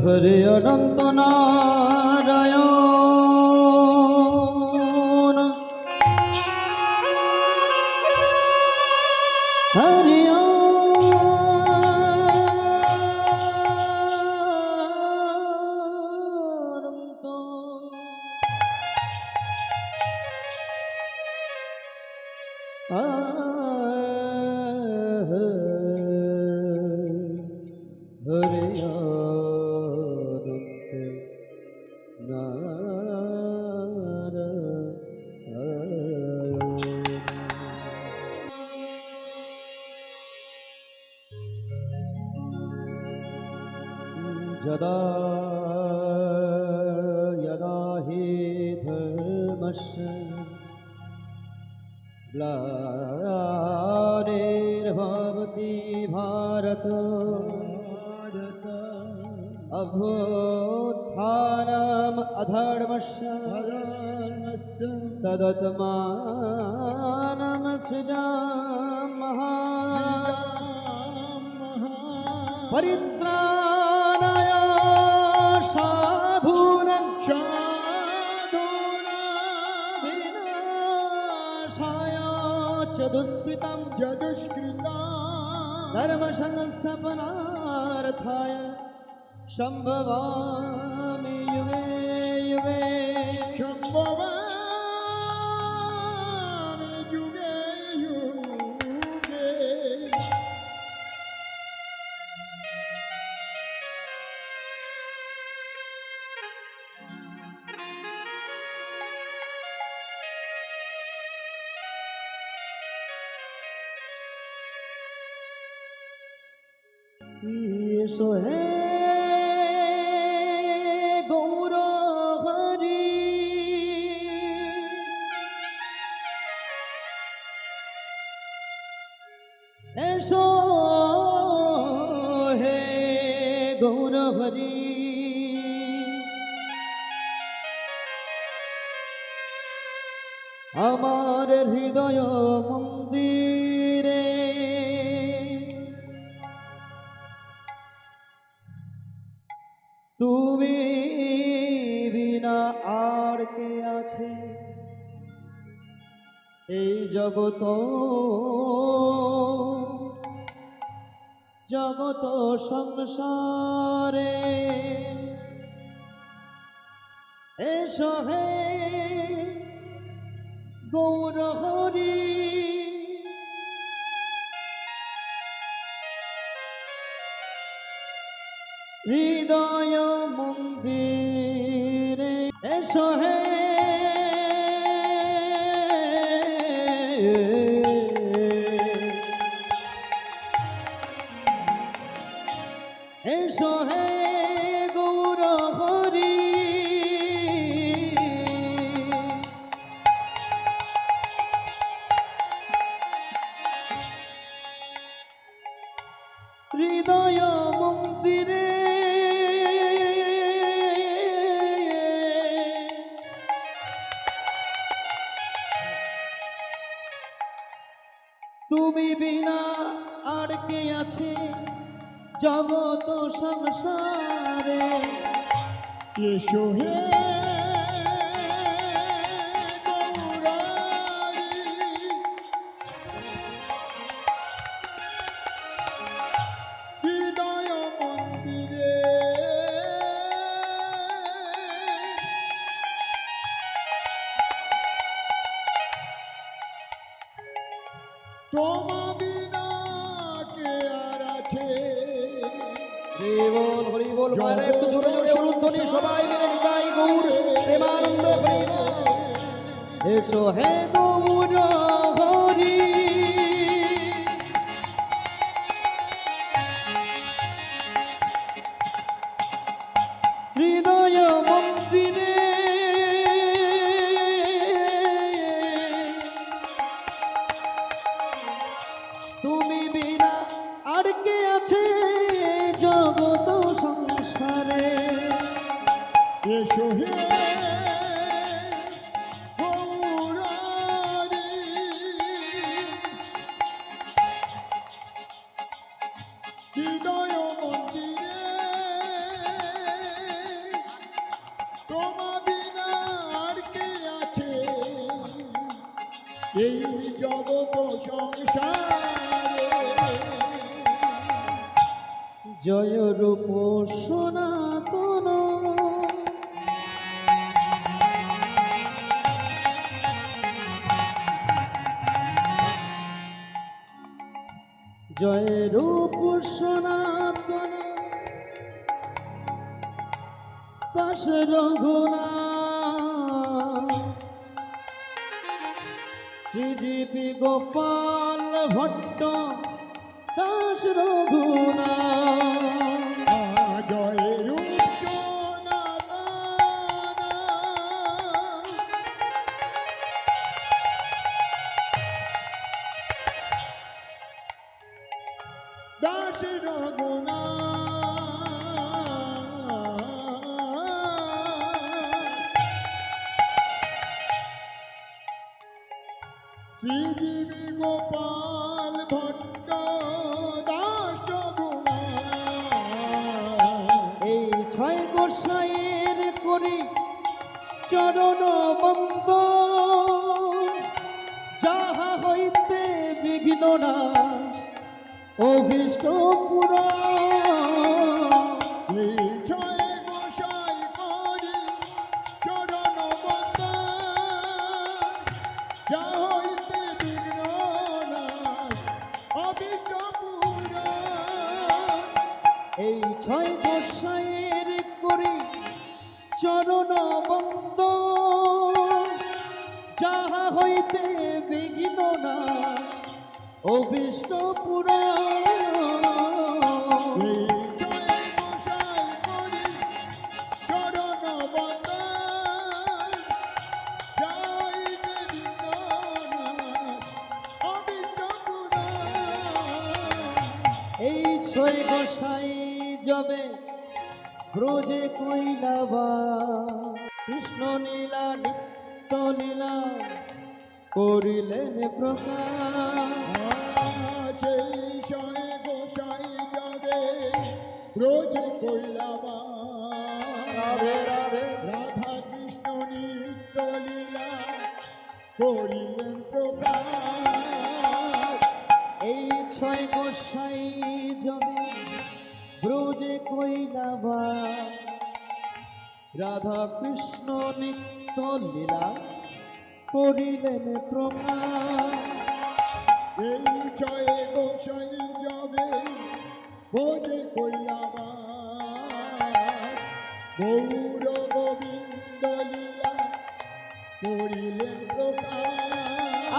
হরে অনন্ত নারায়ণ হরে অনন্ত হরে অনন্ত নারায়ণ। যদা যদা হি ধর্মস্য গ্লানির্ভবতি ভারত অভ্যুত্থানম অধর্মস্য তদাত্মানম সৃজামঃ परित्राणाय साधूनां विनाशाय च दुष्कृतं धर्मसंस्थापनार्थाय संभवामि युगे युगे ईशो है गौर हरि ऐसो है गौर हरि আমার হৃদয় মন্দিরে তুমি বিনা আর কে আছে এই জগত জগত সংসারে এসো হে গৌর হরি হৃদয় মন্দিরে এসো হে এসো হে গৌর হরি হৃদয় মন্দিরে তুমি বিনা আর কে আছে জগত সংসারে এসো হে হৃদয় মন্দিরে তোমা বিনা কে আর আছে হরি বল মায়ের একটু জোরে জোরে উলুধ্বনি সবাই মিলে নিতাই গৌর প্রেমানন্দ হরি বল এসো হে গৌর হরি হৃদয় মন্দিরে তুমি বিনা আর কে আছে জগত সংসারে এসো হে হৃদয় মন্দিরে এই জগৎ সংসারে জয় রূপ সনাতন জয় রূপ সনাতন দাস রঘুনাথ শ্রীজীবী গোপাল ভট্ট দাস রঘুনাথ জয় রূপ সনাতন দাস শ্রীজীবী গোপাল ভট্ট দাস রঘুনাথ এই ছয় গোসাইয়ের করি চরণ বন্দ যাহা হইতে বিঘ্ন নাশ অভীষ্ট পুরাণ এই ছয় গোসাই করি চরণ বন্দন যা হইতে বিঘ্ন নাশ অবিষ্ট পুরাণ এই ছয় গোসাইয়ের করি চরণ বন্দ যাহা হইতে বিঘ্ন নাশ অভীষ্ট পুরাণ এই ছয় গোসাই করি চরণ বন্দন যা হইতে বিঘ্ন নাশ অবিষ্ট পুরাণ এই ছয় গোসাই যাবে ব্রজে কইলাবা কৃষ্ণ নীলা নিত্য নীলা করিলেন প্রকাশ সেই শয়ে গোসাই যাবে রোজ কইলাবা রাধে রাধে রাধা কৃষ্ণ নিত্য লীলা করিলেন প্রকাশ এই ছয় গোসাই যাবে ব্রজে কইলাবা রাধা কৃষ্ণ নিত্য লীলা করিলেন প্রকাশ এই ছয়ে গোসাই যাবে রোজ কইলাবা গৌর গোবিন্দ লীলা করিলেন প্রকাশ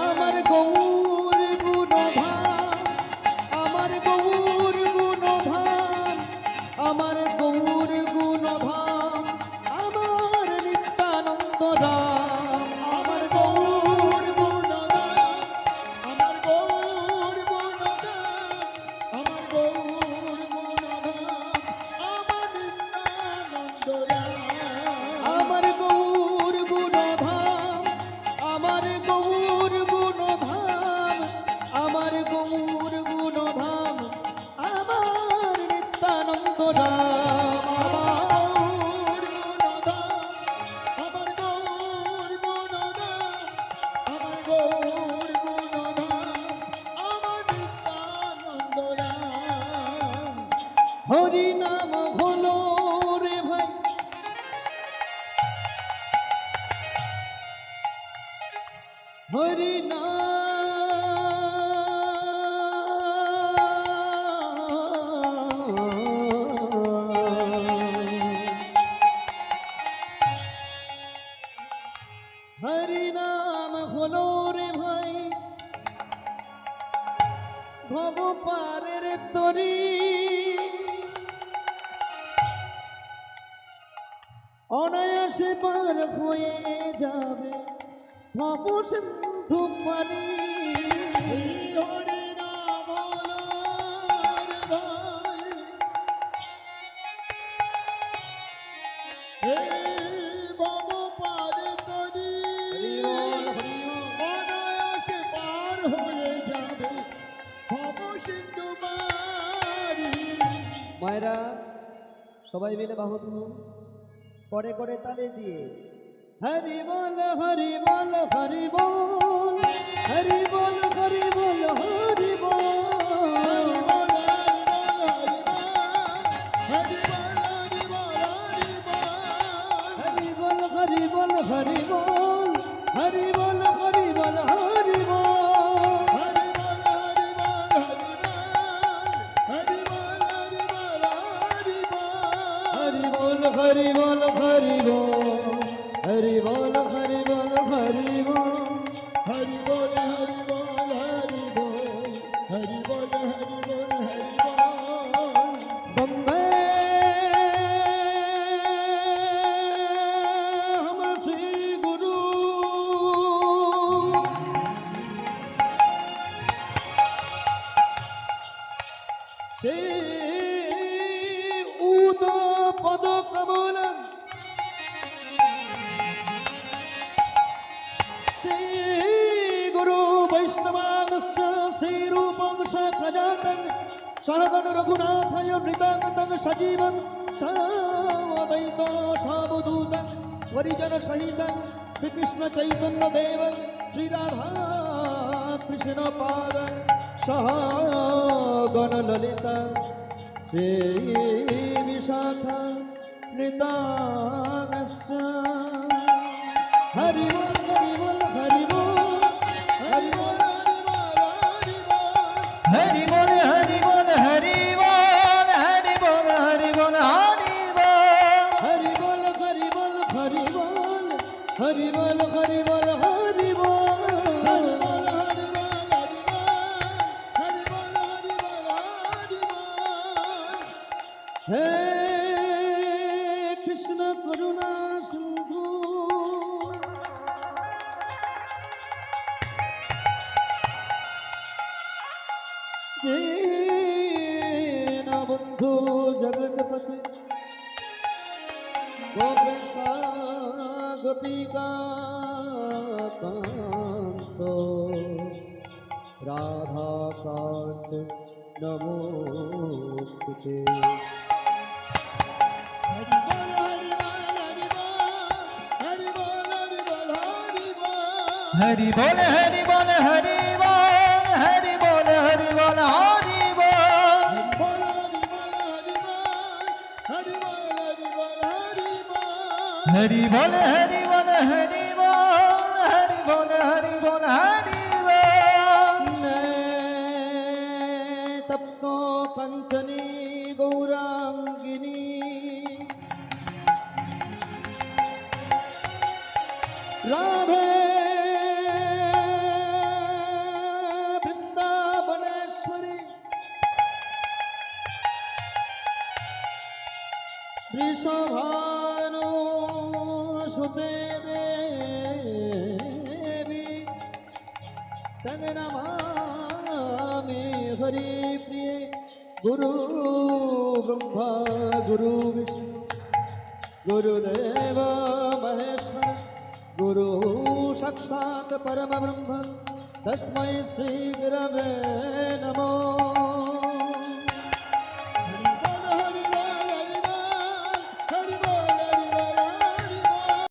আমার গৌর গুণধাম আমার গৌর গুণধাম আমার গৌর গুণধাম আমার নিত্যানন্দ রাম আমার গৌর গুণদান আমার গৌর গুণদান আমার গৌর গুণদান আমার নিত্যানন্দ রাম আমার গৌর গুণধাম আমার গৌর গুণধাম আমার গৌর গুণধাম আমার নিত্যানন্দ রাম আমার গৌর গুণদান আমার গৌর গুণদান আমার নিত্যানন্দ রাম হরি নাম হলো রে ভাই হরি হরি নাম হলো রে ভাই ভব পারের তরি অনায়াসে পার হয়ে যাবে ভব সিন্ধু পারি হরি নাম হলো রে ভাই হে ভব পারে তরি অনায়াসে পার হয়ে যাবে ভব সিন্ধু মারি মায়েরা সবাই মিলে বাহু তুলুন করে করে তালে দিয়ে হরি বল হরি বল হরি বল हरि बोल हरि बोल हरि बोल हरि बोल हरि बोल हरि बोल हरि बोल हरि बोल हरि बोल हरि बोल हरि बोल हरि बोल हरि बोल हरि बोल हरि बोल वंदे हम श्री गुरु श्री उद पद कमल श्री गुरु वैष्णवांश्च श्री रूपं प्रजातं शरदन रघुनाथय नृतांगतं सजीवं सावदैतो सावधूतं परिजन सहितं श्री कृष्ण चैतन्य देवं श्री राधा कृष्ण पादं सह गण ललिता श्री विशाखा नृतांगस्य हरि बोल हरि बोल हरि बोल हरि बोल हरि बोल हरि बोल हरि बोल हरि बोल हरि बोल हरि बोल हरि बोल हरि बोल हरि बोल हरि बोल हरि बोल हरि बोल हे कृष्ण करुणा सिंधु दीनबन्धु जगत्पते गोपेशा गोपिका कान्तो राधाकान्त नमोस्तुते हरि बोल हरि बोल हरि बोल हरि बोल हरि बोल हरि बोल हरि बोल हरि बोल हरि बोल हरि बोल हरि बोल हरि बोल तप्तो कंचनी गौरांगिनी राधे वृंदावनेश्वरी वृषभानो सुते देवी तंग नमामि हरिप्रिये गुरु ब्रह्मा गुरु विष्णु गुरुदेव महेश्वर गुरु साक्षात् परम ब्रह्म तस्मै श्री गुरवे नमो